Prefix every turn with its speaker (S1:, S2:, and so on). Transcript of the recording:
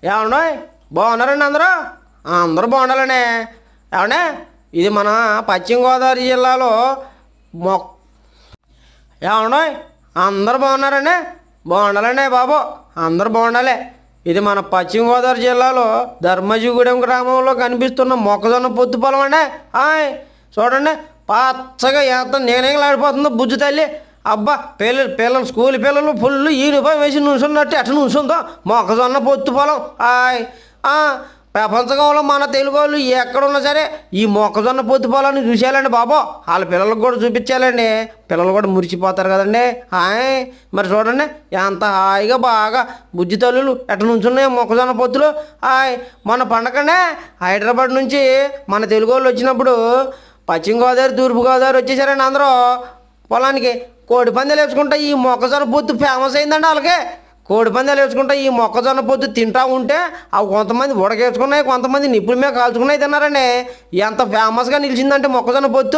S1: ఏమన్నా బాగున్నారండి అందరూ? అందరూ బాగుండాలండి. ఏమన్నా ఇది మన పశ్చిమ గోదావరి జిల్లాలో మొక్క ఏమన్నా అందరూ బాగున్నారండి? బాగుండాలండి బాబు, అందరూ బాగుండాలి. ఇది మన పశ్చిమ గోదావరి జిల్లాలో ధర్మజిగూడెం గ్రామంలో కనిపిస్తున్న మొక్కజొన్న పొత్తు పొలం అండి. చూడండి పచ్చగా ఎంత నేనేలాడిపోతుందో బుజ్జు తల్లి. అబ్బా పిల్లలు స్కూల్ పిల్లలు ఫుల్ యూనిఫామ్ వేసి నుంచున్నట్టు ఎట్లా నుంచుందో మొక్కజొన్న పొత్తు పొలం. ప్రపంచంలో మన తెలుగు వాళ్ళు ఎక్కడున్నా సరే ఈ మొక్కజొన్న పొత్తు పొలాన్ని చూసేయాలండి బాబు. వాళ్ళ పిల్లలకు కూడా చూపించాలండి, పిల్లలు కూడా మురిచిపోతారు కదండి. మరి చూడండి ఎంత హాయిగా బాగా బుజ్జి తల్లులు ఎట్లా నుంచున్నాయి మొక్కజొన్న పొత్తులు. మన పండగనే హైదరాబాద్ నుంచి మన తెలుగు వాళ్ళు వచ్చినప్పుడు పశ్చిమ గోదావరి తూర్పు గోదావరి వచ్చేసారండి. అందరూ పొలానికి కోడి పందాలు వేసుకుంటా ఈ మొక్కజొన్న పొత్తు ఫేమస్ అయిందండి. వాళ్ళకి కోడి పందాలు వేసుకుంటా ఈ మొక్కజొన్న పొత్తు తింటా ఉంటే అవి కొంతమంది ఉడకేసుకున్నాయి, కొంతమంది నిప్పుల మీద కాల్చుకున్నాయి తిన్నారండి. ఎంత ఫేమస్గా నిలిచిందంటే మొక్కజొన్న పొత్తు.